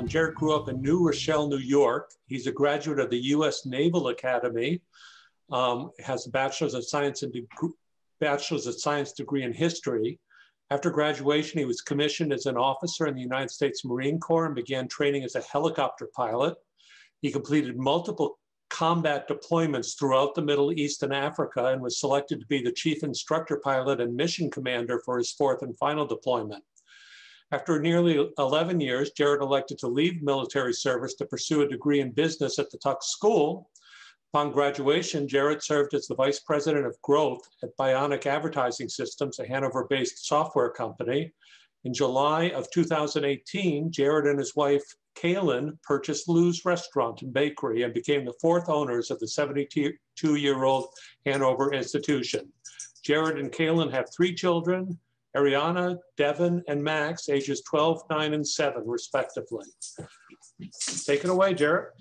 Jarett grew up in New Rochelle, New York. He's a graduate of the U.S. Naval Academy, has a Bachelor's of Science degree in history. After graduation, he was commissioned as an officer in the United States Marine Corps and began training as a helicopter pilot. He completed multiple combat deployments throughout the Middle East and Africa and was selected to be the chief instructor pilot and mission commander for his fourth and final deployment. After nearly 11 years, Jarett elected to leave military service to pursue a degree in business at the Tuck School. Upon graduation, Jarett served as the vice president of growth at Bionic Advertising Systems, a Hanover-based software company. In July of 2018, Jarett and his wife, Kaylin, purchased Lou's Restaurant and Bakery and became the fourth owners of the 72-year-old Hanover institution. Jarett and Kaylin have 3 children, Ariana, Devin, and Max, ages 12, 9, and 7, respectively. Take it away, Jarett.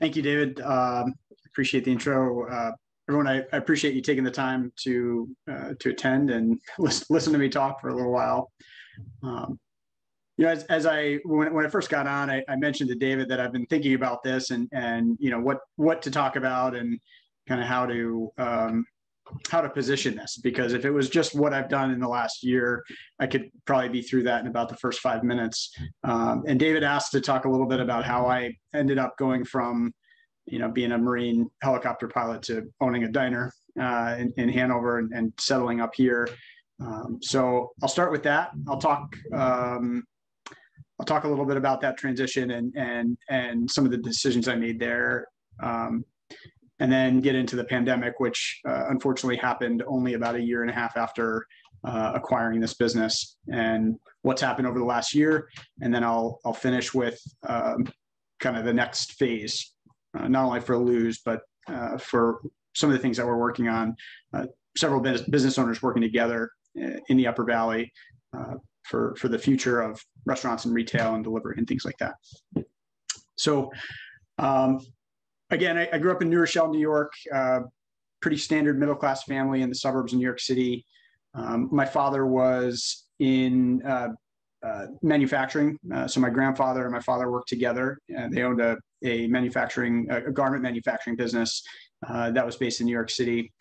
Thank you, David. Appreciate the intro. Everyone, I appreciate you taking the time to attend and listen to me talk for a little while. You know, when I first got on, I mentioned to David that I've been thinking about this and you know what to talk about and kind of how to position this, because if it was just what I've done in the last year, I could probably be through that in about the first 5 minutes. And David asked to talk a little bit about how I ended up going from, you know, being a Marine helicopter pilot to owning a diner in Hanover and settling up here. So I'll start with that. I'll talk a little bit about that transition and some of the decisions I made there. And then get into the pandemic, which unfortunately happened only about 1.5 years after acquiring this business, and what's happened over the last year. And then I'll finish with kind of the next phase, not only for Lou's, but for some of the things that we're working on. Several business owners working together in the Upper Valley for the future of restaurants and retail and delivery and things like that. So, again, I grew up in New Rochelle, New York, pretty standard middle-class family in the suburbs of New York City. My father was in manufacturing. So my grandfather and my father worked together. They owned a garment manufacturing business that was based in New York City.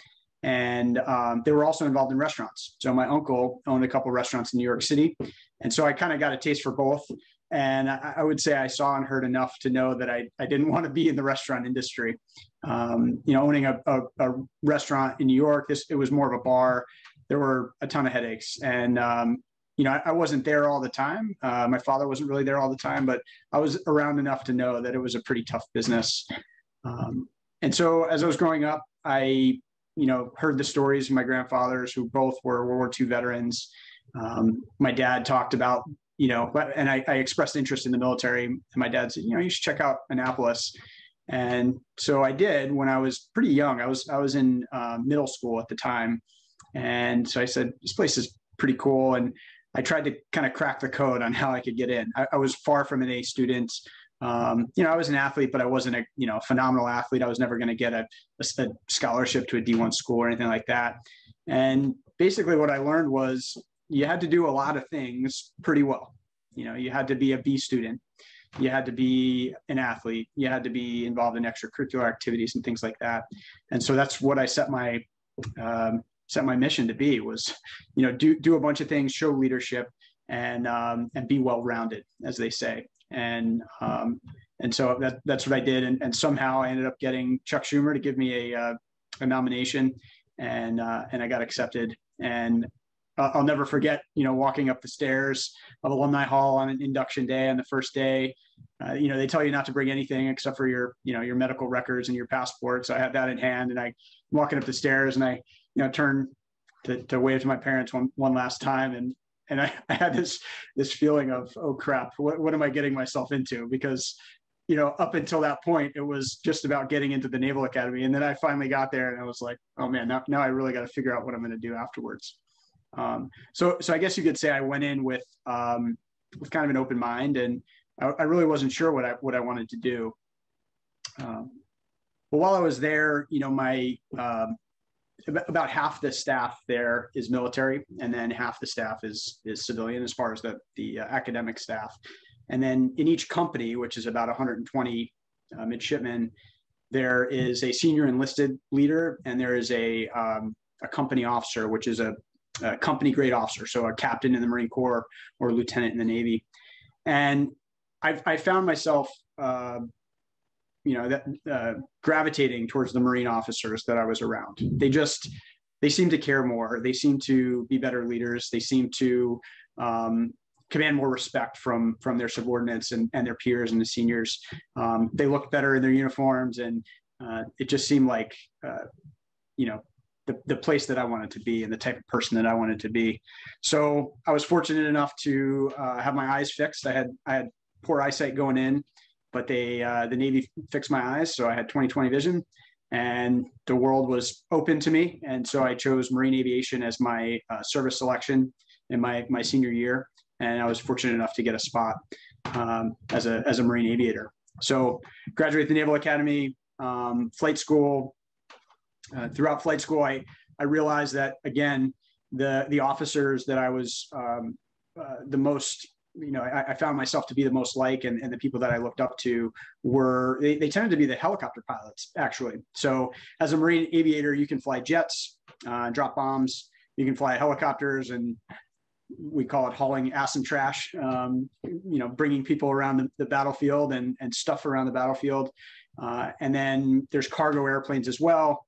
And they were also involved in restaurants. So my uncle owned a couple of restaurants in New York City. And so I kind of got a taste for both. And I would say I saw and heard enough to know that I didn't want to be in the restaurant industry. You know, owning a restaurant in New York, it was more of a bar. There were a ton of headaches. And, you know, I wasn't there all the time. My father wasn't really there all the time, but I was around enough to know that it was a pretty tough business. And so as I was growing up, I, you know, heard the stories of my grandfathers who both were World War II veterans. My dad talked about, you know, and I expressed interest in the military, and my dad said, you know, you should check out Annapolis. And so I did when I was pretty young. I was in middle school at the time. And so I said, this place is pretty cool. And I tried to kind of crack the code on how I could get in. I was far from an A student. You know, I was an athlete, but I wasn't a, you know, phenomenal athlete. I was never going to get a scholarship to a D1 school or anything like that. And basically what I learned was you had to do a lot of things pretty well. You know, you had to be a B student. You had to be an athlete. You had to be involved in extracurricular activities and things like that. And so that's what I set my mission to be, was, you know, do a bunch of things, show leadership, and be well-rounded, as they say. And so that's what I did. And somehow I ended up getting Chuck Schumer to give me a nomination, and I got accepted. And I'll never forget, you know, walking up the stairs of Alumni Hall on an induction day on the first day. You know, they tell you not to bring anything except for your medical records and your passport. So I had that in hand, and I'm walking up the stairs, and I, you know, turned to wave to my parents one last time. And I had this feeling of, oh crap, what am I getting myself into? Because, you know, up until that point, it was just about getting into the Naval Academy. And then I finally got there, and I was like, oh man, now I really got to figure out what I'm going to do afterwards. So I guess you could say I went in with kind of an open mind, and I really wasn't sure what I wanted to do. But while I was there, you know, my about half the staff there is military, and then half the staff is civilian as far as the academic staff. And then in each company, which is about 120 midshipmen, there is a senior enlisted leader, and there is a company officer, which is a company grade officer, so a captain in the Marine Corps or a lieutenant in the Navy. And I found myself, gravitating towards the Marine officers that I was around. They seem to care more. They seem to be better leaders. They seem to command more respect from their subordinates and their peers and the seniors. They look better in their uniforms, and it just seemed like, the place that I wanted to be and the type of person that I wanted to be. So I was fortunate enough to have my eyes fixed. I had poor eyesight going in, but the Navy fixed my eyes, so I had 20/20 vision, and the world was open to me. And so I chose Marine Aviation as my service selection in my senior year, and I was fortunate enough to get a spot as a Marine aviator. So graduated the Naval Academy, flight school. Throughout flight school, I realized that, again, the officers that I was the most, I found myself to be the most like, and the people that I looked up to were, they tended to be the helicopter pilots, actually. So as a Marine aviator, you can fly jets, drop bombs, you can fly helicopters, and we call it hauling ass and trash, bringing people around the battlefield and stuff around the battlefield. And then there's cargo airplanes as well.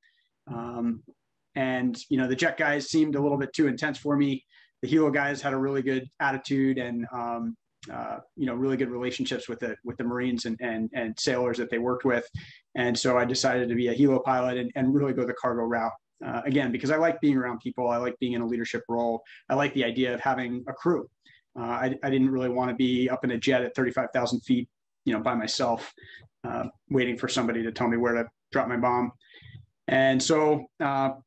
The jet guys seemed a little bit too intense for me. The helo guys had a really good attitude and, really good relationships with the Marines and sailors that they worked with. And so I decided to be a helo pilot and really go the cargo route. Again, because I like being around people. I like being in a leadership role. I like the idea of having a crew. I didn't really want to be up in a jet at 35,000 feet, by myself, waiting for somebody to tell me where to drop my bomb. And so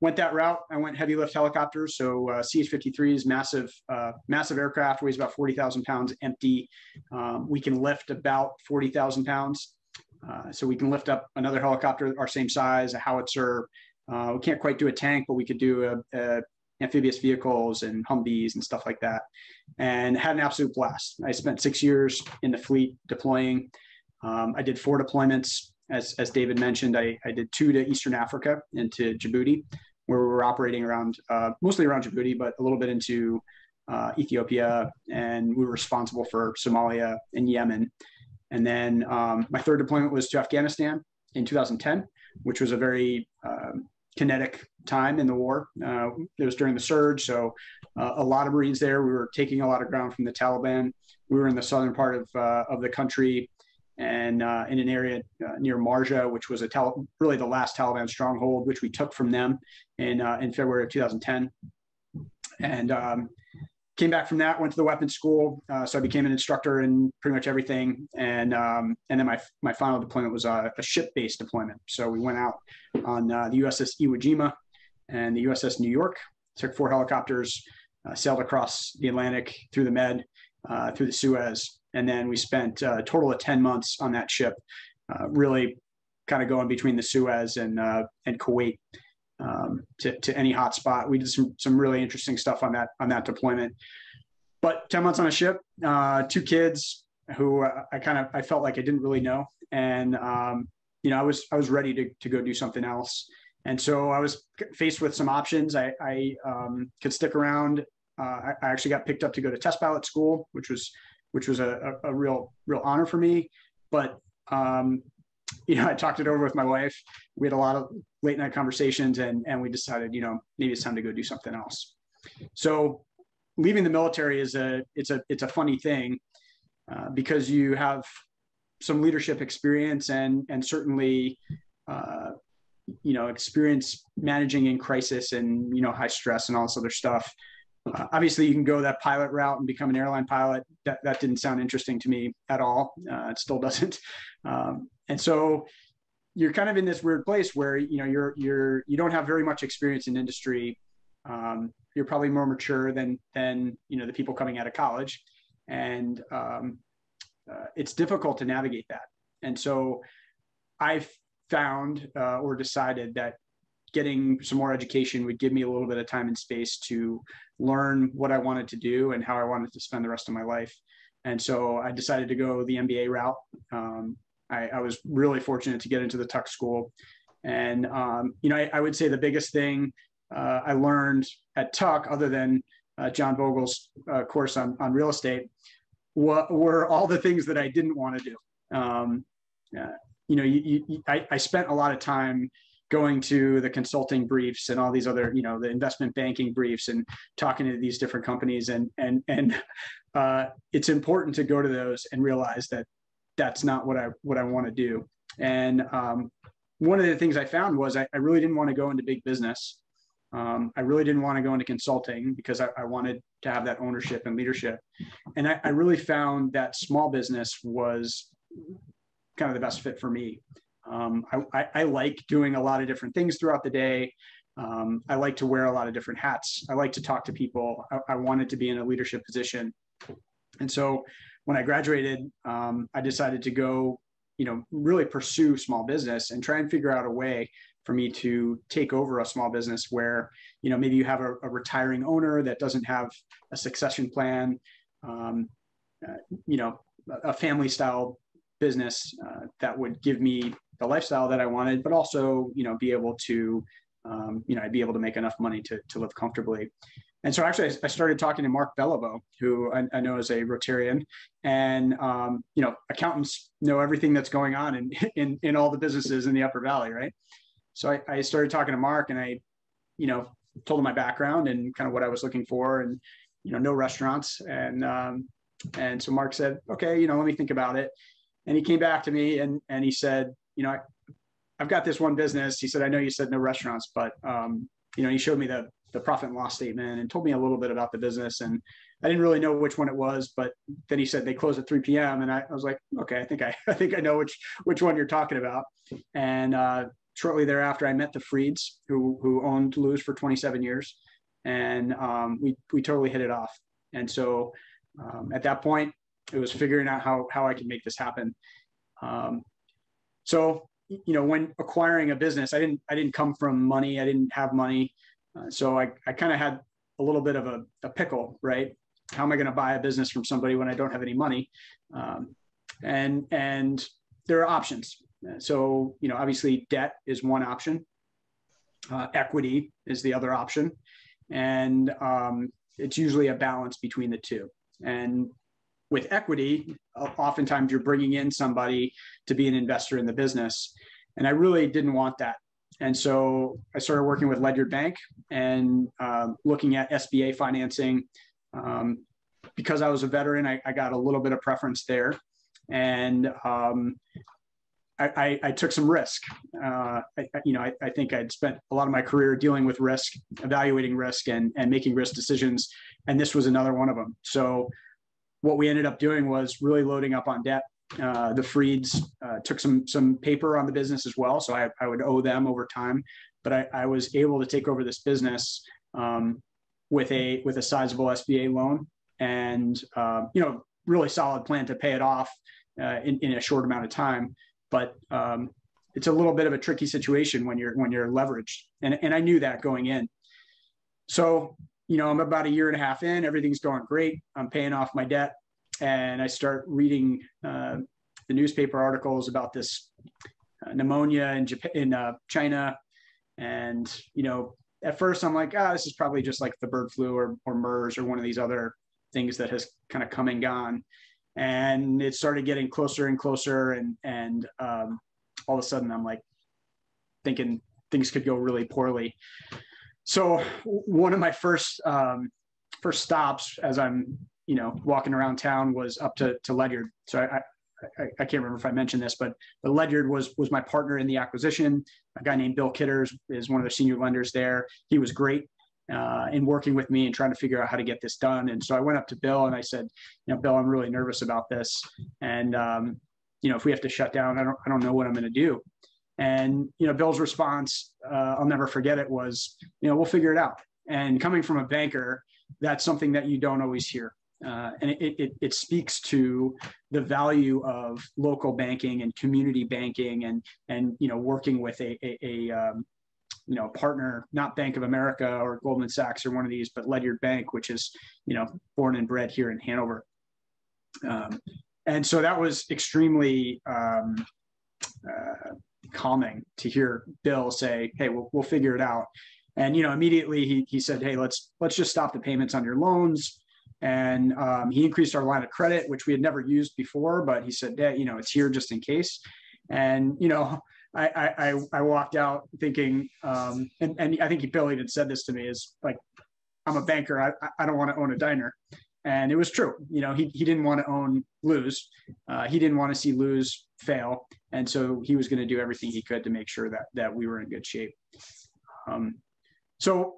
went that route. I went heavy lift helicopters. So CH-53s, massive aircraft, weighs about 40,000 pounds empty. We can lift about 40,000 pounds. So we can lift up another helicopter our same size, a howitzer. We can't quite do a tank, but we could do amphibious vehicles and Humvees and stuff like that, and had an absolute blast. I spent 6 years in the fleet deploying. I did 4 deployments. As David mentioned, I did 2 to Eastern Africa and to Djibouti, where we were operating around, mostly around Djibouti, but a little bit into Ethiopia, and we were responsible for Somalia and Yemen. And then my 3rd deployment was to Afghanistan in 2010, which was a very kinetic time in the war. It was during the surge, so a lot of Marines there. We were taking a lot of ground from the Taliban. We were in the southern part of the country, and in an area near Marja, which was really the last Taliban stronghold, which we took from them in February of 2010. And came back from that, went to the weapons school. So I became an instructor in pretty much everything. And then my final deployment was a ship-based deployment. So we went out on the USS Iwo Jima and the USS New York, took 4 helicopters, sailed across the Atlantic through the Med, through the Suez. And then we spent a total of 10 months on that ship, really kind of going between the Suez and Kuwait to any hot spot. We did some really interesting stuff on that deployment. But 10 months on a ship, 2 kids who I felt like I didn't really know, and I was ready to go do something else. And so I was faced with some options. I could stick around. I actually got picked up to go to test pilot school, which was a real honor for me. But I talked it over with my wife. We had a lot of late night conversations, and we decided, maybe it's time to go do something else. So leaving the military it's a funny thing because you have some leadership experience and certainly experience managing in crisis and high stress and all this other stuff. Obviously, you can go that pilot route and become an airline pilot. That didn't sound interesting to me at all. It still doesn't. And so you're kind of in this weird place where you don't have very much experience in industry. You're probably more mature than the people coming out of college, and it's difficult to navigate that. And so I've found or decided that getting some more education would give me a little bit of time and space to learn what I wanted to do and how I wanted to spend the rest of my life. And so I decided to go the MBA route. I was really fortunate to get into the Tuck School. And, I would say the biggest thing I learned at Tuck, other than John Vogle's course on real estate, were all the things that I didn't want to do. I spent a lot of time going to the consulting briefs and all these other, the investment banking briefs and talking to these different companies. And it's important to go to those and realize that that's not what I want to do. And one of the things I found was I really didn't want to go into big business. I really didn't want to go into consulting because I wanted to have that ownership and leadership. And I really found that small business was kind of the best fit for me. I like doing a lot of different things throughout the day. I like to wear a lot of different hats. I like to talk to people. I wanted to be in a leadership position. And so when I graduated, I decided to go, really pursue small business and try and figure out a way for me to take over a small business where, maybe you have a retiring owner that doesn't have a succession plan, a family style business that would give me the lifestyle that I wanted, but also, be able to, I'd be able to make enough money to live comfortably. And so actually I started talking to Mark Beliveau, who I know is a Rotarian, and, accountants know everything that's going on in all the businesses in the Upper Valley. Right. So I started talking to Mark, and I, told him my background and kind of what I was looking for, and, no restaurants. And so Mark said, okay, let me think about it. And he came back to me and he said, I've got this one business. He said, I know you said no restaurants, but, he showed me the profit and loss statement and told me a little bit about the business. And I didn't really know which one it was, but then he said they close at 3 p.m. And I was like, okay, I think I know which one you're talking about. And shortly thereafter, I met the Freeds, who owned Lou's for 27 years. And we totally hit it off. And so at that point, it was figuring out how I could make this happen. So, when acquiring a business, I didn't come from money. I didn't have money. So I kind of had a little bit of a pickle, right? How am I going to buy a business from somebody when I don't have any money? And there are options. So, obviously debt is one option. Equity is the other option. And it's usually a balance between the two. And with equity, oftentimes you're bringing in somebody to be an investor in the business. And I really didn't want that. And so I started working with Ledyard Bank and looking at SBA financing. Because I was a veteran, I got a little bit of preference there. And I took some risk. I think I'd spent a lot of my career dealing with risk, evaluating risk and making risk decisions. And this was another one of them. So what we ended up doing was really loading up on debt. The Freeds took some paper on the business as well. So I would owe them over time, but I was able to take over this business with a sizable SBA loan and, really solid plan to pay it off in a short amount of time. But it's a little bit of a tricky situation when you're leveraged. And I knew that going in. So, I'm about a year and a half in, everything's going great. I'm paying off my debt. And I start reading the newspaper articles about this pneumonia in China. And, at first I'm like, this is probably just like the bird flu or MERS or one of these other things that has kind of come and gone. And it started getting closer and closer. And all of a sudden I'm like thinking things could go really poorly. So one of my first stops as I'm, walking around town was up to Ledyard. So I can't remember if I mentioned this, but Ledyard was my partner in the acquisition. A guy named Bill Kitters is one of the senior lenders there. He was great in working with me and trying to figure out how to get this done. And so I went up to Bill and I said, Bill, I'm really nervous about this. And, if we have to shut down, I don't know what I'm going to do. And, Bill's response, I'll never forget it, was, we'll figure it out. And coming from a banker, that's something that you don't always hear. And it speaks to the value of local banking and community banking and working with a partner, not Bank of America or Goldman Sachs or one of these, but Ledyard Bank, which is, born and bred here in Hanover. And so that was extremely calming to hear Bill say, hey, we'll figure it out. And, immediately he said, hey, let's just stop the payments on your loans. And he increased our line of credit, which we had never used before, but he said, yeah, it's here just in case. And, I walked out thinking, and I think Bill even said this to me, is like, I'm a banker. I don't want to own a diner. And it was true. He didn't want to lose. He didn't want to see lose fail. And so he was going to do everything he could to make sure that we were in good shape. So,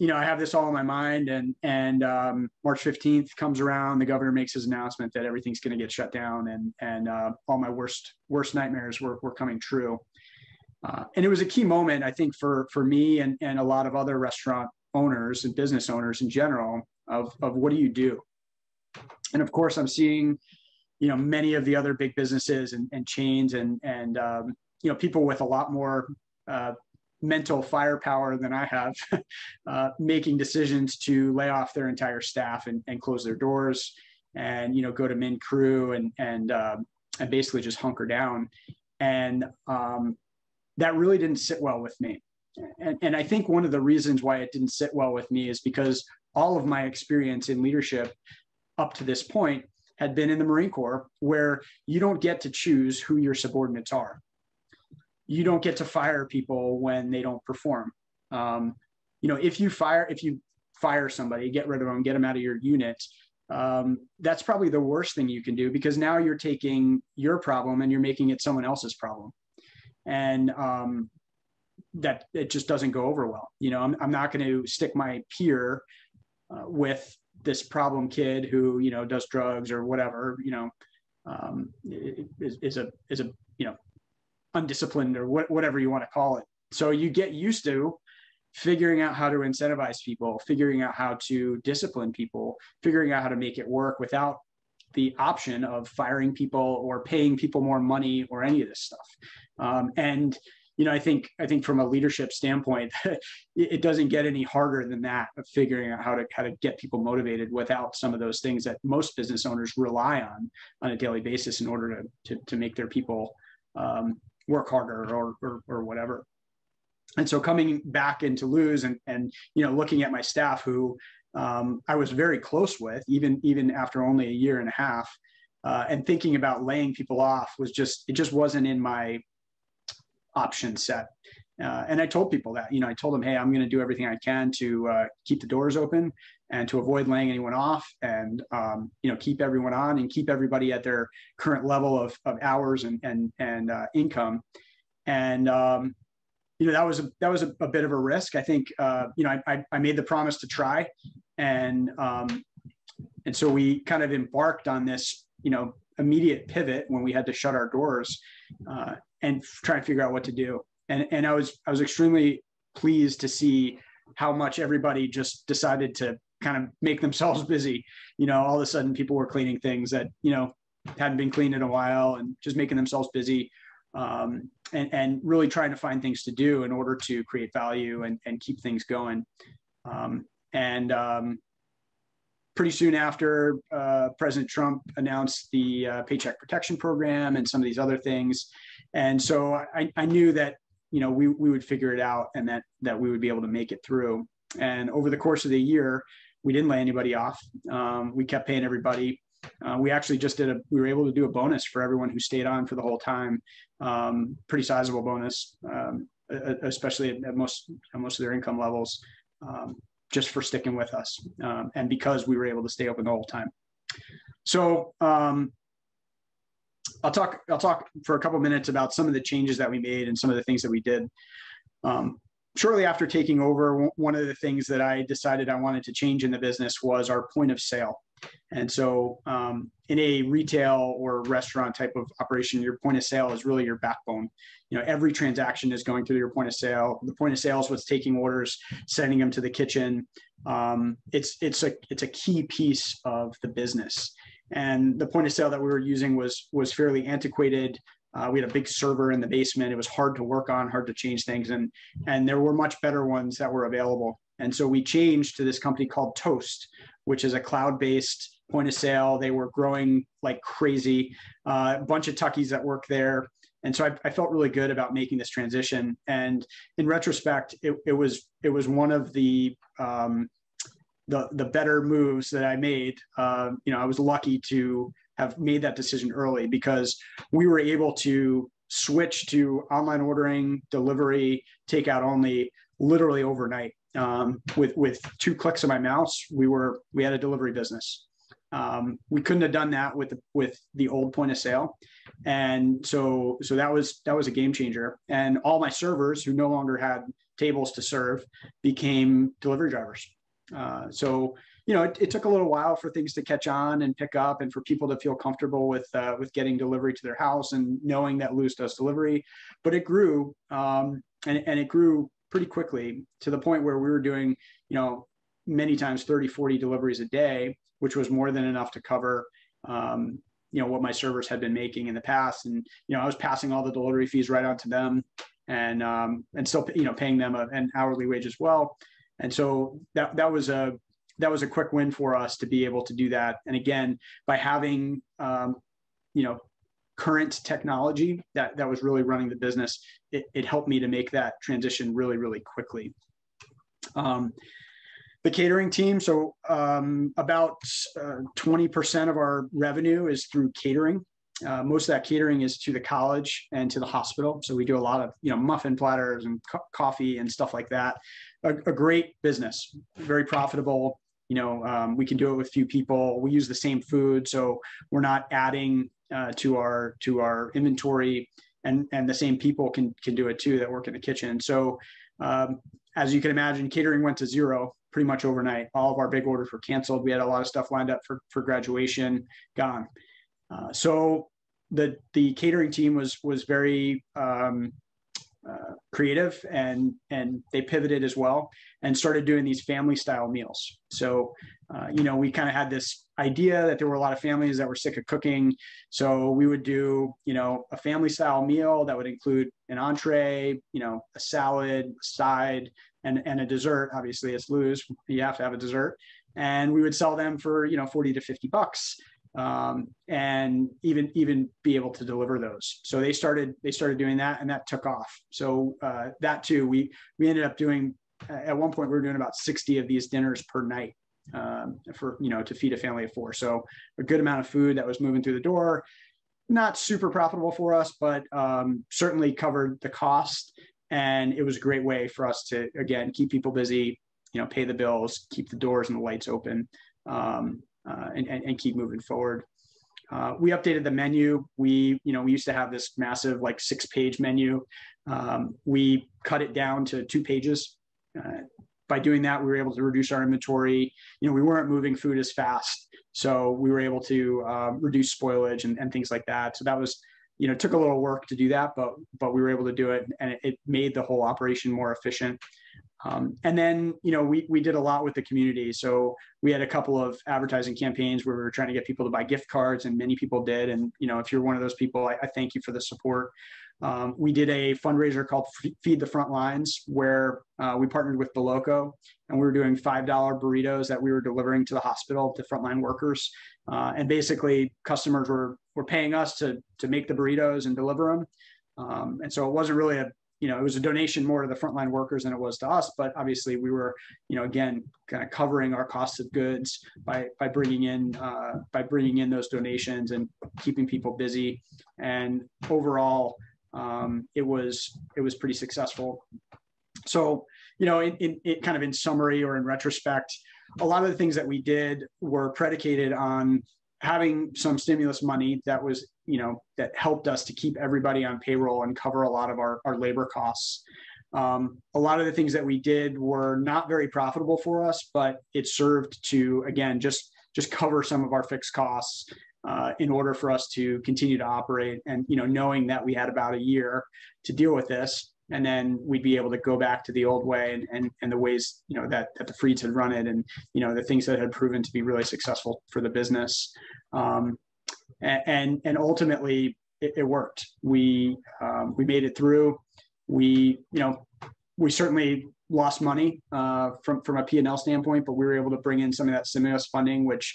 I have this all in my mind, and March 15th comes around, the governor makes his announcement that everything's going to get shut down, and all my worst nightmares were coming true. And it was a key moment, I think, for me and a lot of other restaurant owners and business owners in general of what do you do? And of course, I'm seeing, many of the other big businesses and chains and people with a lot more mental firepower than I have, making decisions to lay off their entire staff and close their doors and, go to min crew and basically just hunker down. And that really didn't sit well with me. And I think one of the reasons why it didn't sit well with me is because all of my experience in leadership up to this point had been in the Marine Corps, where you don't get to choose who your subordinates are. You don't get to fire people when they don't perform. If you fire somebody, get rid of them, get them out of your unit, that's probably the worst thing you can do, because now you're taking your problem and you're making it someone else's problem. And that it just doesn't go over well. I'm not going to stick my peer with this problem kid who, does drugs or whatever, is a undisciplined or whatever you want to call it. So you get used to figuring out how to incentivize people, figuring out how to discipline people, figuring out how to make it work without the option of firing people or paying people more money or any of this stuff. And I think from a leadership standpoint, it doesn't get any harder than that, of figuring out how to get people motivated without some of those things that most business owners rely on a daily basis in order to make their people work harder or whatever. And so coming back into Luz and looking at my staff, who I was very close with, even after only a year and a half, and thinking about laying people off it just wasn't in my option set. And I told people that, I told them, hey, I'm going to do everything I can to keep the doors open and to avoid laying anyone off, and keep everyone on and keep everybody at their current level of hours and income. And that was a bit of a risk. I think I made the promise to try, and so we kind of embarked on this immediate pivot when we had to shut our doors and try and figure out what to do. And I was extremely pleased to see how much everybody just decided to kind of make themselves busy. All of a sudden people were cleaning things that, hadn't been cleaned in a while, and just making themselves busy, and really trying to find things to do in order to create value and keep things going. Pretty soon after, President Trump announced the Paycheck Protection Program and some of these other things. And so I knew that, we would figure it out, and that we would be able to make it through. And over the course of the year, we didn't lay anybody off. We kept paying everybody. We actually just we were able to do a bonus for everyone who stayed on for the whole time. Pretty sizable bonus, especially at most of their income levels, just for sticking with us. And because we were able to stay open the whole time. So I'll talk for a couple of minutes about some of the changes that we made and some of the things that we did. Shortly after taking over, one of the things that I decided I wanted to change in the business was our point of sale. And so in a retail or restaurant type of operation, your point of sale is really your backbone. Every transaction is going through your point of sale. The point of sale is what's taking orders, sending them to the kitchen. It's a key piece of the business. And the point of sale that we were using was fairly antiquated, We had a big server in the basement. It was hard to work on, hard to change things. And there were much better ones that were available. And so we changed to this company called Toast, which is a cloud-based point of sale. They were growing like crazy, a bunch of Tuckies that work there. And so I felt really good about making this transition. And in retrospect, it was one of the better moves that I made. I was lucky to have made that decision early because we were able to switch to online ordering, delivery, takeout only, literally overnight. With 2 clicks of my mouse, we had a delivery business. We couldn't have done that with the old point of sale, and so that was a game changer. And all my servers who no longer had tables to serve became delivery drivers. It took a little while for things to catch on and pick up, and for people to feel comfortable with getting delivery to their house and knowing that Luz does delivery. But it grew, and it grew pretty quickly to the point where we were doing, many times 30, 40 deliveries a day, which was more than enough to cover, what my servers had been making in the past. And, I was passing all the delivery fees right on to them, and still, paying them an hourly wage as well. And so that was a quick win for us to be able to do that. And again, by having, current technology that was really running the business, it helped me to make that transition really, really quickly. The catering team, so about 20% of our revenue is through catering. Most of that catering is to the college and to the hospital. So we do a lot of, muffin platters and coffee and stuff like that. A great business, very profitable. We can do it with few people. We use the same food, so we're not adding to our inventory, and the same people can do it too that work in the kitchen. So as you can imagine, catering went to zero pretty much overnight. All of our big orders were canceled. We had a lot of stuff lined up for graduation, gone. So the catering team was very creative, and they pivoted as well and started doing these family style meals. So, we kind of had this idea that there were a lot of families that were sick of cooking. So we would do, a family style meal that would include an entree, a salad, a side, and a dessert. Obviously it's Luz, you have to have a dessert. And we would sell them for, $40 to $50. And even be able to deliver those. So they started doing that, and that took off. So that too, we ended up doing, at one point we were doing about 60 of these dinners per night, to feed a family of 4. So a good amount of food that was moving through the door. Not super profitable for us, but certainly covered the cost. And it was a great way for us to, again, keep people busy, pay the bills, keep the doors and the lights open, and keep moving forward. We updated the menu. We used to have this massive 6-page menu. We cut it down to 2 pages. By doing that, we were able to reduce our inventory. We weren't moving food as fast, so we were able to reduce spoilage and things like that. So that was, took a little work to do that, but we were able to do it, and it made the whole operation more efficient. And then, we did a lot with the community. So we had a couple of advertising campaigns where we were trying to get people to buy gift cards, and many people did. And, if you're one of those people, I thank you for the support. We did a fundraiser called Feed the Front Lines, where we partnered with Berke, and we were doing $5 burritos that we were delivering to the hospital, to frontline workers. And basically customers were paying us to make the burritos and deliver them. And so it wasn't really it was a donation more to the frontline workers than it was to us. But obviously we were, again, kind of covering our cost of goods by bringing in those donations and keeping people busy. And overall, it was pretty successful. So, in kind of in summary or in retrospect, a lot of the things that we did were predicated on having some stimulus money that was, that helped us to keep everybody on payroll and cover a lot of our labor costs. A lot of the things that we did were not very profitable for us, but it served to, again, just cover some of our fixed costs in order for us to continue to operate. And, knowing that we had about a year to deal with this, and then we'd be able to go back to the old way and the ways, that the Freeds had run it, and, the things that had proven to be really successful for the business. And ultimately, it worked. We made it through. We certainly lost money from a P&L standpoint, but we were able to bring in some of that stimulus funding, which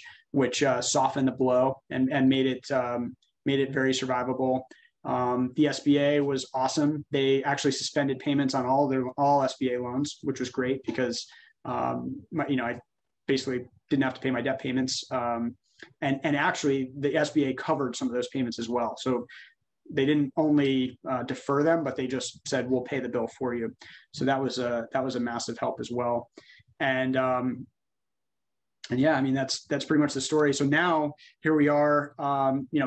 softened the blow and made it very survivable. The SBA was awesome. They actually suspended payments on all SBA loans, which was great because I basically didn't have to pay my debt payments. And actually, the SBA covered some of those payments as well. So they didn't only defer them, but they just said, we'll pay the bill for you. So that was a massive help as well. And yeah, I mean, that's pretty much the story. So now here we are,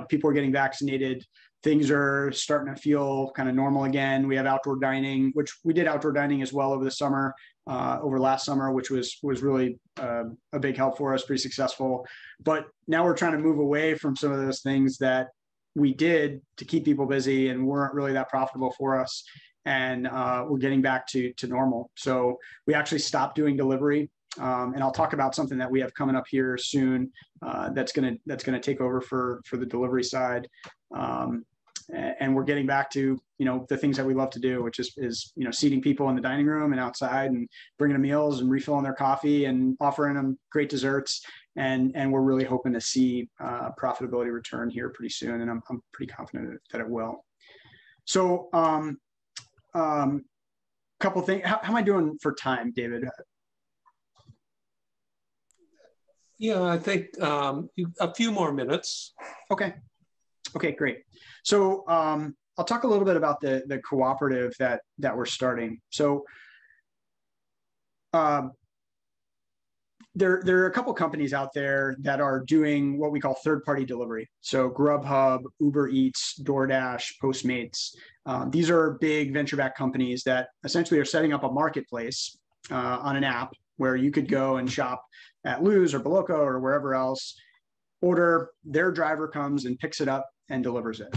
people are getting vaccinated. Things are starting to feel kind of normal again. We have outdoor dining, which we did outdoor dining as well over the summer, over last summer, which was really a big help for us, pretty successful. But now we're trying to move away from some of those things that we did to keep people busy and weren't really that profitable for us. And we're getting back to normal. So we actually stopped doing delivery. And I'll talk about something that we have coming up here soon that's gonna take over for the delivery side. And we're getting back to the things that we love to do, which is seating people in the dining room and outside and bringing them meals and refilling their coffee and offering them great desserts. And we're really hoping to see profitability return here pretty soon, and I'm pretty confident that it will. So, couple things. How am I doing for time, David? Yeah, I think a few more minutes. Okay, great. So I'll talk a little bit about the cooperative that we're starting. So there are a couple companies out there that are doing what we call third-party delivery. So Grubhub, Uber Eats, DoorDash, Postmates. These are big venture-backed companies that essentially are setting up a marketplace on an app where you could go and shop at Lou's or Berke or wherever else, order, their driver comes and picks it up and delivers it.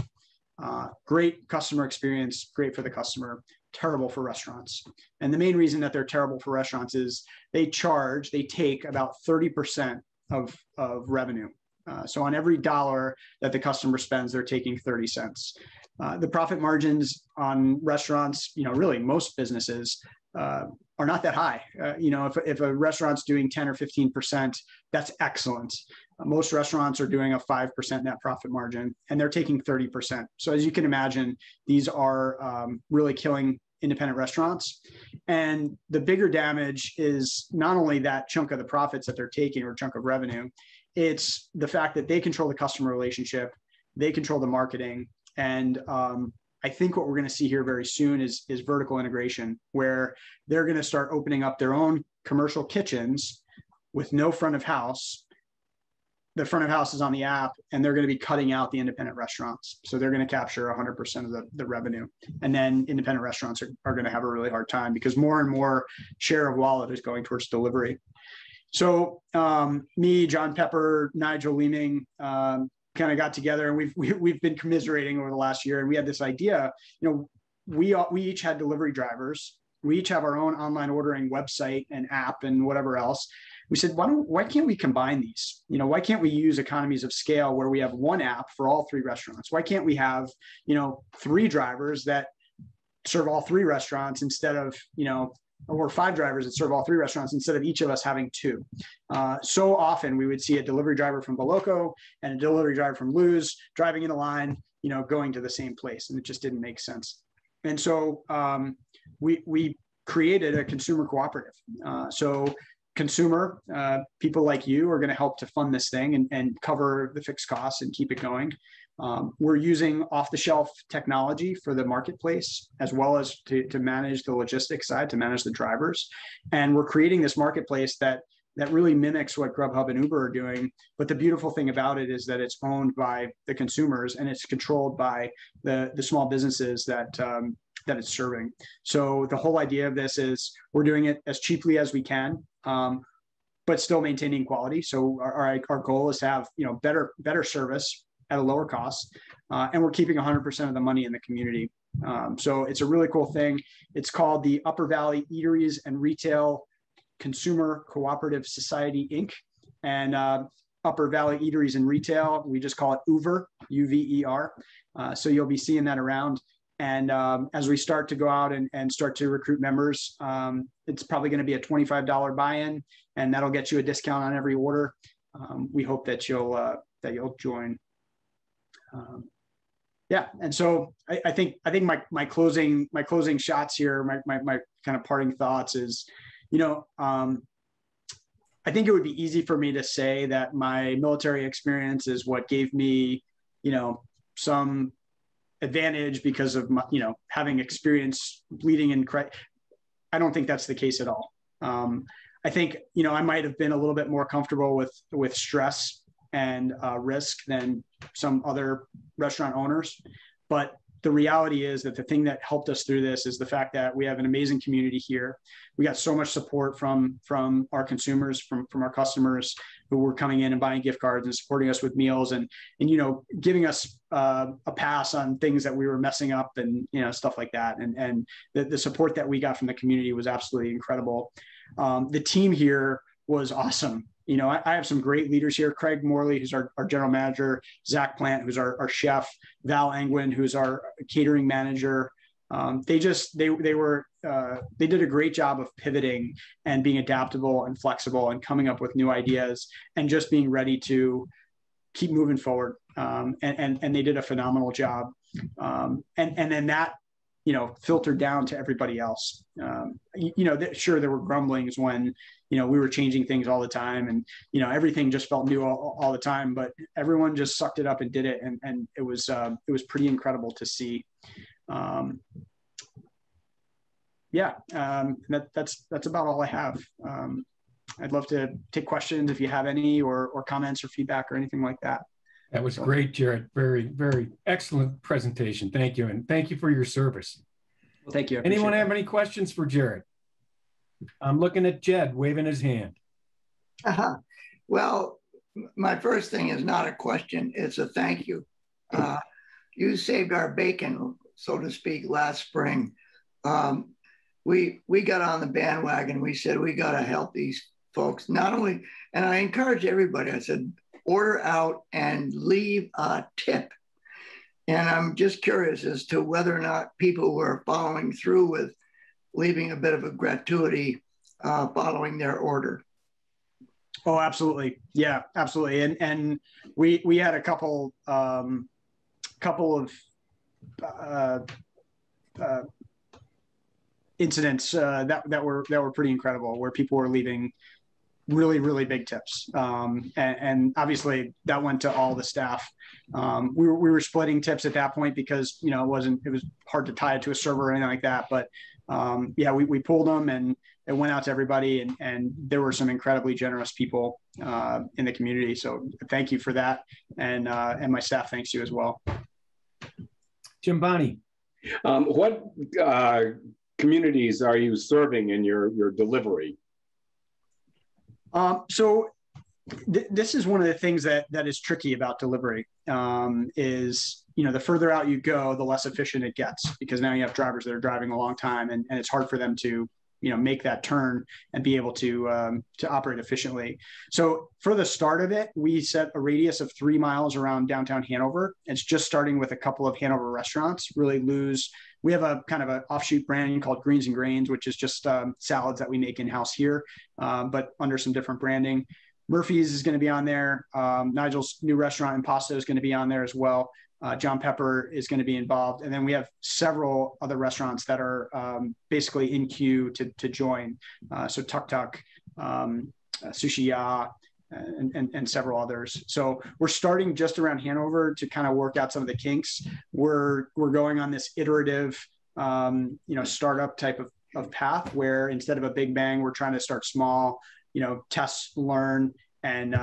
Great customer experience, great for the customer, terrible for restaurants. And the main reason that they're terrible for restaurants is they take about 30% of revenue. So on every dollar that the customer spends, they're taking 30 cents. The profit margins on restaurants, really most businesses are not that high. If a restaurant's doing 10 or 15%, that's excellent. Most restaurants are doing a 5% net profit margin, and they're taking 30%. So as you can imagine, these are really killing independent restaurants. And the bigger damage is not only that chunk of the profits that they're taking or chunk of revenue, it's the fact that they control the customer relationship, they control the marketing. And I think what we're going to see here very soon is vertical integration, where they're going to start opening up their own commercial kitchens with no front of house. The front of house is on the app, and they're going to be cutting out the independent restaurants. So they're going to capture 100% of the revenue. And then independent restaurants are going to have a really hard time because more and more share of wallet is going towards delivery. So me, John Pepper, Nigel Leeming, kind of got together, and we've been commiserating over the last year. And we had this idea, we each had delivery drivers. We each have our own online ordering website and app and whatever else. We said, why can't we combine these? Why can't we use economies of scale where we have one app for all three restaurants? Why can't we have, 3 drivers that serve all 3 restaurants instead of, or 5 drivers that serve all 3 restaurants instead of each of us having 2. So often we would see a delivery driver from Berke and a delivery driver from Lou's driving in a line, going to the same place, and it just didn't make sense. And so we created a consumer cooperative. So consumer, people like you are going to help to fund this thing and cover the fixed costs and keep it going. We're using off-the-shelf technology for the marketplace, as well as to manage the logistics side, to manage the drivers. And we're creating this marketplace that really mimics what Grubhub and Uber are doing. But the beautiful thing about it is that it's owned by the consumers, and it's controlled by the small businesses that it's serving. So the whole idea of this is we're doing it as cheaply as we can, but still maintaining quality. So our goal is to have better service at a lower cost, and we're keeping 100% of the money in the community. So it's a really cool thing. It's called the Upper Valley Eateries and Retail Consumer Cooperative Society, Inc. And Upper Valley Eateries and Retail. We just call it UVER, UVER. So you'll be seeing that around. And as we start to go out and start to recruit members, it's probably going to be a $25 buy-in, and that'll get you a discount on every order. We hope that you'll join. Yeah, and so I think my closing shots here, my kind of parting thoughts is, I think it would be easy for me to say that my military experience is what gave me, some advantage because of my, having experience bleeding in. I don't think that's the case at all. I think, I might have been a little bit more comfortable with stress and risk than some other restaurant owners. But the reality is that the thing that helped us through this is the fact that we have an amazing community here. We got so much support from our consumers, from our customers who were coming in and buying gift cards and supporting us with meals and giving us a pass on things that we were messing up and stuff like that. And the support that we got from the community was absolutely incredible. The team here was awesome. I have some great leaders here. Craig Morley, who's our general manager, Zach Plant, who's our chef, Val Angwin, who's our catering manager. They did a great job of pivoting and being adaptable and flexible and coming up with new ideas and just being ready to keep moving forward. And they did a phenomenal job. And then that, filtered down to everybody else. Sure, there were grumblings when, we were changing things all the time and, everything just felt new all the time, but everyone just sucked it up and did it. And it was pretty incredible to see. That's about all I have. I'd love to take questions if you have any or comments or feedback or anything like that. That was great, Jarett. Very, very excellent presentation. Thank you. And thank you for your service. Well, thank you. Anyone have any questions for Jarett? I'm looking at Jed waving his hand. Well, my first thing is not a question. It's a thank you. You saved our bacon, so to speak, last spring. We got on the bandwagon. We said, we got to help these folks. Not only, and I encourage everybody, I said, order out and leave a tip. And I'm just curious as to whether or not people were following through with leaving a bit of a gratuity following their order. Oh, absolutely. Yeah, absolutely. And we had a couple of incidents that were pretty incredible, where people were leaving really, really big tips. And obviously that went to all the staff. We were splitting tips at that point because, it was hard to tie it to a server or anything like that. But we pulled them and it went out to everybody. And there were some incredibly generous people in the community. So thank you for that. And my staff thanks you as well. Jim Bonney. What communities are you serving in your delivery? This is one of the things that is tricky about delivery, is, the further out you go, the less efficient it gets, because now you have drivers that are driving a long time and it's hard for them to, make that turn and be able to operate efficiently. So for the start of it, we set a radius of 3 miles around downtown Hanover. It's just starting with a couple of Hanover restaurants. We have a kind of an offshoot brand called Greens and Grains, which is just salads that we make in-house here, but under some different branding. Murphy's is going to be on there. Nigel's new restaurant Impasto is going to be on there as well. John Pepper is going to be involved. And then we have several other restaurants that are basically in queue to join. So Tuk Tuk, Sushi Ya, and several others. So we're starting just around Hanover to kind of work out some of the kinks. We're going on this iterative, startup type of path where instead of a big bang, we're trying to start small, test, learn, and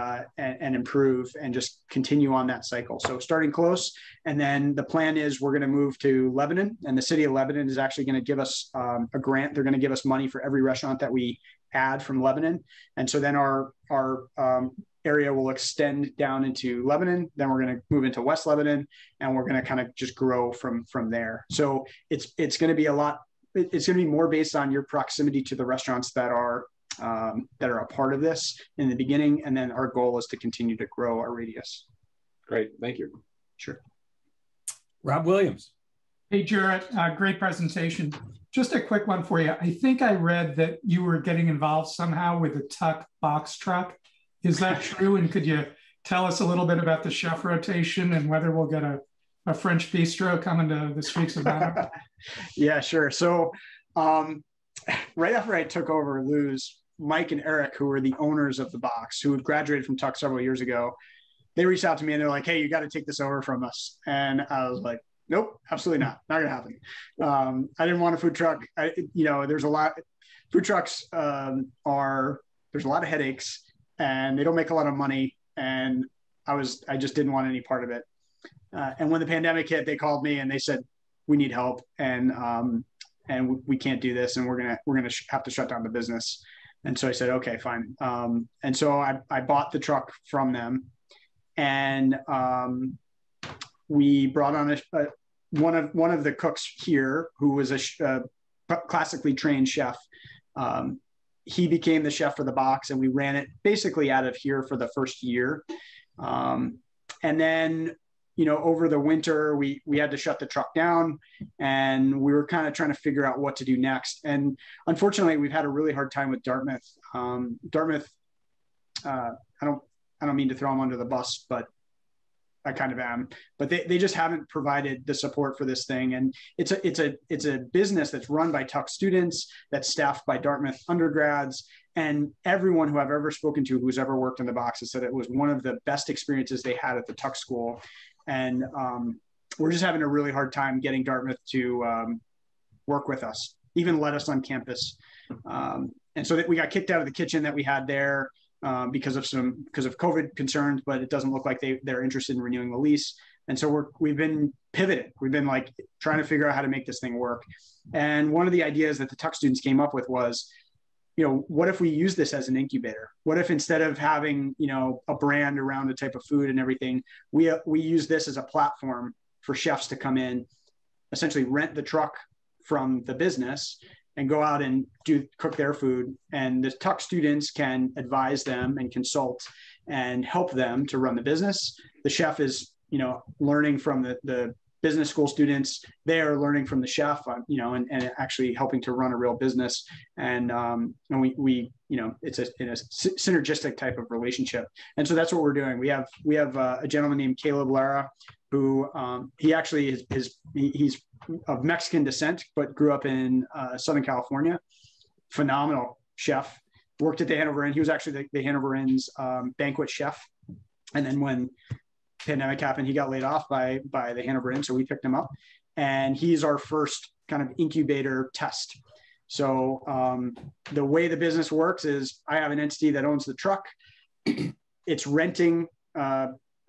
improve and just continue on that cycle. So starting close. And then the plan is we're going to move to Lebanon, and the city of Lebanon is actually going to give us a grant. They're going to give us money for every restaurant that we add from Lebanon. And so then our area will extend down into Lebanon. Then we're going to move into West Lebanon, and we're going to kind of just grow from there. So it's going to be it's going to be more based on your proximity to the restaurants that are that are a part of this in the beginning. And then our goal is to continue to grow our radius. Great, thank you. Sure. Rob Williams. Hey, Jarett, great presentation. Just a quick one for you. I think I read that you were getting involved somehow with the Tuck box truck. Is that true? And could you tell us a little bit about the chef rotation and whether we'll get a French bistro coming to the streets of Banner? Yeah, sure. So right after I took over Lou's, Mike and Eric, who were the owners of the box, who had graduated from Tuck several years ago, they reached out to me and they're like, hey, you got to take this over from us. And I was like, nope, absolutely not. Not gonna happen. I didn't want a food truck. There's a lot. Food trucks there's a lot of headaches, and they don't make a lot of money. And I just didn't want any part of it. And when the pandemic hit, they called me and they said, we need help, and we can't do this, and we're gonna have to shut down the business. And so I said, okay, fine. And so I bought the truck from them, and we brought on one of the cooks here, who was a classically trained chef. He became the chef for the box, and we ran it basically out of here for the first year. And then, over the winter, we had to shut the truck down, and we were kind of trying to figure out what to do next. And unfortunately, we've had a really hard time with Dartmouth. Dartmouth, I don't mean to throw them under the bus, but I kind of am, but they just haven't provided the support for this thing. And it's a business that's run by Tuck students, that's staffed by Dartmouth undergrads, and everyone who I've ever spoken to who's ever worked in the box has said it was one of the best experiences they had at the Tuck school. And we're just having a really hard time getting Dartmouth to work with us, even let us on campus. And so that we got kicked out of the kitchen that we had there. Because of COVID concerns, but it doesn't look like they're interested in renewing the lease. And so we've been pivoted. We've been like trying to figure out how to make this thing work. And one of the ideas that the Tuck students came up with was, what if we use this as an incubator? What if instead of having, a brand around a type of food and everything, we use this as a platform for chefs to come in, essentially rent the truck from the business and go out and cook their food. And the Tuck students can advise them and consult and help them to run the business. The chef is, learning from the business school students. They are learning from the chef, and actually helping to run a real business. And we it's a synergistic type of relationship. And so that's what we're doing. We have a gentleman named Caleb Lara, who he actually he's of Mexican descent, but grew up in Southern California. Phenomenal chef. Worked at the Hanover Inn. He was actually the Hanover Inn's banquet chef. And then when pandemic happened, he got laid off by the Hanover Inn, so we picked him up. And he's our first kind of incubator test. So the way the business works is I have an entity that owns the truck. It's renting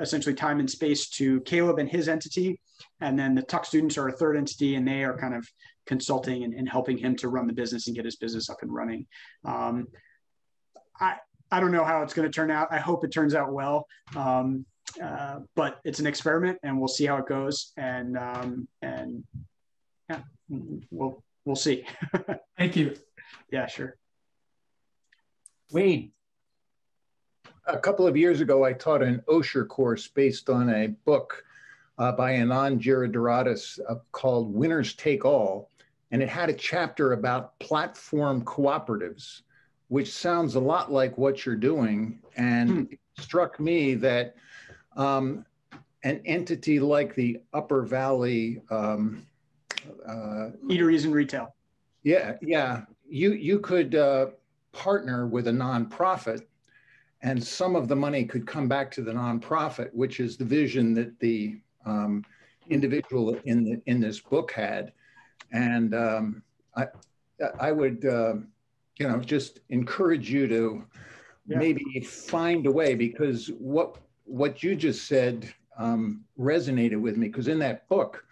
essentially time and space to Caleb and his entity. And then the Tuck students are a third entity, and they are kind of consulting and helping him to run the business and get his business up and running. I don't know how it's going to turn out. I hope it turns out well. But it's an experiment, and we'll see how it goes. And yeah, we'll see. Thank you. Yeah, sure. Wade. A couple of years ago, I taught an OSHA course based on a book by Anand Giridharadas called Winners Take All. And it had a chapter about platform cooperatives, which sounds a lot like what you're doing. And it struck me that an entity like the Upper Valley Eateries and Retail. Yeah. You could partner with a nonprofit, and some of the money could come back to the nonprofit, which is the vision that the individual in this book had. And I would just encourage you to maybe find a way, because what you just said resonated with me, because in that book,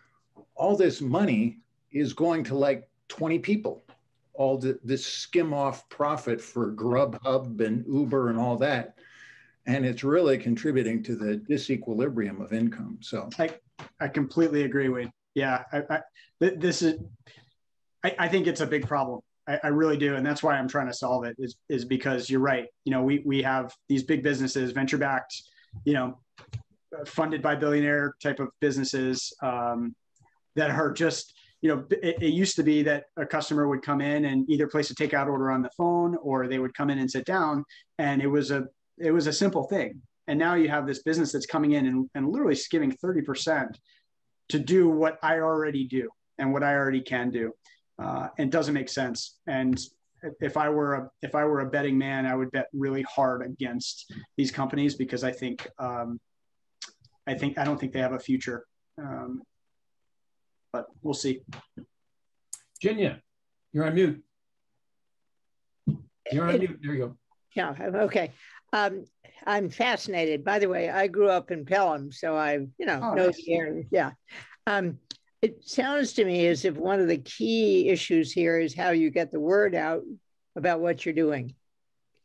all this money is going to like 20 people, all this skim off profit for Grubhub and Uber and all that. And it's really contributing to the disequilibrium of income. So I completely agree with. Yeah, I think it's a big problem. I really do. And that's why I'm trying to solve it is because you're right. You know, we have these big businesses, venture backed, you know, funded by billionaire type of businesses that are just, you know, it used to be that a customer would come in and either place a takeout order on the phone, or they would come in and sit down, and it was a simple thing. And now you have this business that's coming in and literally skimming 30% to do what I already do and what I already can do. And doesn't make sense. And if I were a betting man, I would bet really hard against these companies, because I don't think they have a future. But we'll see. Virginia, you're on mute. You're on mute. There you go. Yeah. Okay. I'm fascinated. By the way, I grew up in Pelham, so I, know nice. the area. Yeah. It sounds to me as if one of the key issues here is how you get the word out about what you're doing.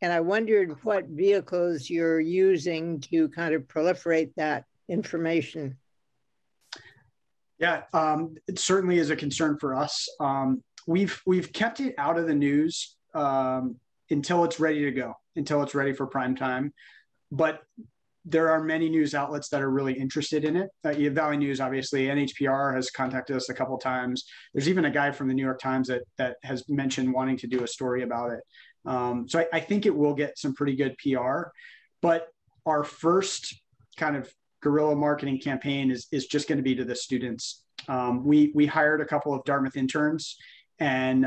And I wondered what vehicles you're using to kind of proliferate that information. Yeah, it certainly is a concern for us. We've kept it out of the news until it's ready to go, until it's ready for prime time. But there are many news outlets that are really interested in it. Valley News, obviously, NHPR has contacted us a couple of times. There's even a guy from the New York Times that has mentioned wanting to do a story about it. So I think it will get some pretty good PR. But our first kind of guerrilla marketing campaign is just going to be to the students. We hired a couple of Dartmouth interns, and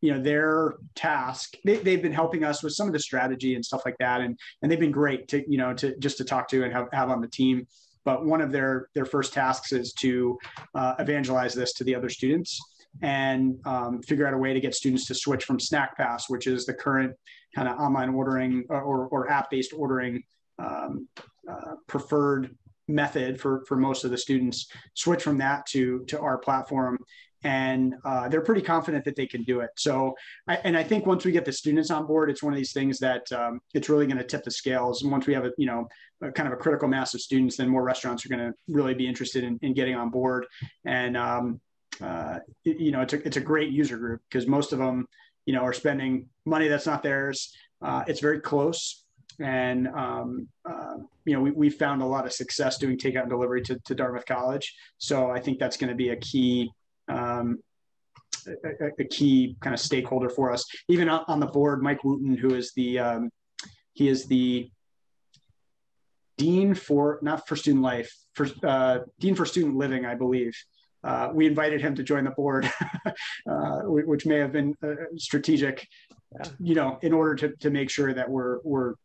their task, they've been helping us with some of the strategy and stuff like that, and they've been great to just to talk to and have on the team. But one of their first tasks is to evangelize this to the other students and figure out a way to get students to switch from Snack Pass, which is the current kind of online ordering or app-based ordering preferred method for most of the students, switch from that to our platform. And they're pretty confident that they can do it. So, I think once we get the students on board, it's one of these things that it's really going to tip the scales. And once we have a kind of a critical mass of students, then more restaurants are going to really be interested in getting on board. And it's a great user group, because most of them, are spending money that's not theirs. It's very close. And, we found a lot of success doing takeout and delivery to Dartmouth College. So I think that's going to be a key kind of stakeholder for us. Even on the board, Mike Wooten, who is the dean for, not for student life, dean for student living, I believe. We invited him to join the board, which may have been strategic, in order to make sure that we're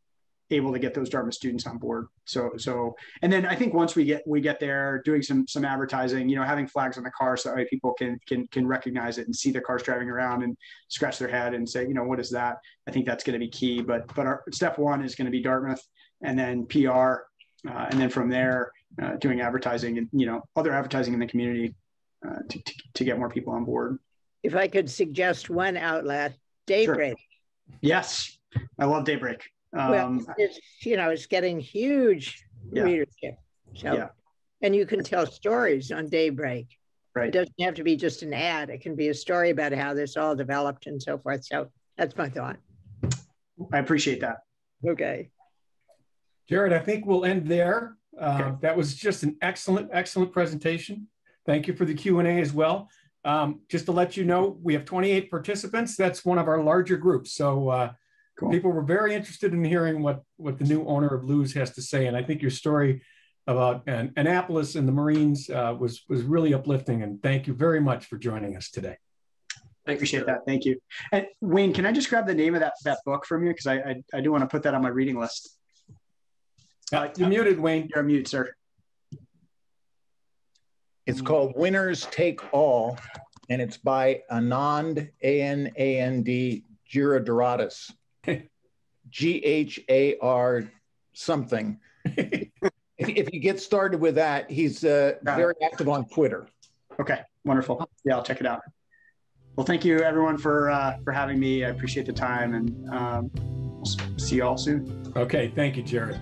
able to get those Dartmouth students on board. So, and then I think once we get there, doing some advertising, having flags on the car so that way people can recognize it and see the cars driving around and scratch their head and say, what is that? I think that's going to be key. But our step one is going to be Dartmouth, and then PR, and then from there, doing advertising and other advertising in the community to get more people on board. If I could suggest one outlet, Daybreak. Sure. Yes, I love Daybreak. It's getting huge readership. So, and you can tell stories on Daybreak. Right. It doesn't have to be just an ad. It can be a story about how this all developed and so forth. So that's my thought. I appreciate that. Okay. Jarett, I think we'll end there. Okay. That was just an excellent presentation. Thank you for the Q&A as well. Just to let you know, we have 28 participants. That's one of our larger groups. So cool. People were very interested in hearing what the new owner of Lou's has to say. And I think your story about Annapolis and the Marines was really uplifting. And thank you very much for joining us today. I appreciate that. Thank you. And Wayne, can I just grab the name of that book from you? Because I do want to put that on my reading list. You're muted, Wayne. You're on mute, sir. It's called Winners Take All, and it's by Anand, A-N-A-N-D, Girodoratis. G-H-A-R something. If you get started with that, he's very active on Twitter. Okay, wonderful. Yeah, I'll check it out. Well, thank you everyone for having me. I appreciate the time, and we'll see you all soon. Okay, thank you, Jarett.